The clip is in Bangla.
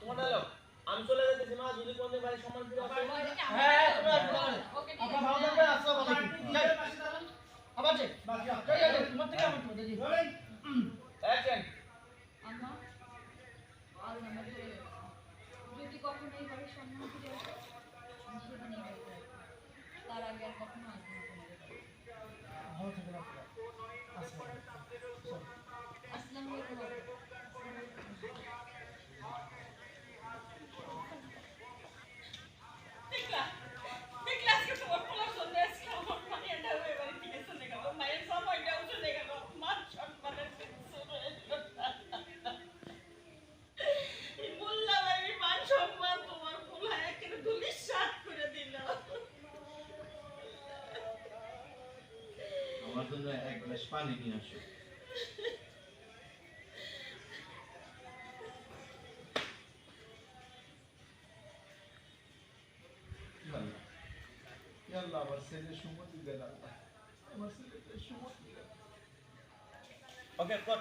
মডেল আমি চলে যেতেছি মা যদি কোনদিন বাড়ি সম্মান ফিরে আসে হ্যাঁ তুমি আসবে আপা ভালো থাকবে আসসালামু আলাইকুম আবার যে বাকি আছে তোমার থেকে আমার তোমাদের জি অ্যাকশন আম্মা আর নাম্বার চলে গেছে যদি কখনো এই বাড়ির সম্মান ফিরে আসে আমি সেদিন এই বাড়িতে আসবো। তার আগে আর কখনো আসবো না তোমাদের বাড়ি। ভালো থাকবে আপা আসসালামু আলাইকুম আসসালামু আলাইকুম আপু। দেখলা দেখলা আজকে তোমার পোলা সন্ধ্যা আজকে আমার মায়েরটা হয়ে বাড়ি থেকে চলে গেল মায়ের সময়টাও চলে গেল মান সম্মানের কিছু রইল না। এই মোল্লা বাড়ির মান সম্মান তোমার পোলা একেবারে ধূলিসাৎ করে দিল। আমার জন্য এক গ্লাস পানি নিয়ে আসো আল্লাহ আমার ছেলের সুমতি দেন আল্লাহ আমার ছেলের সুমতি দেন ওকে কর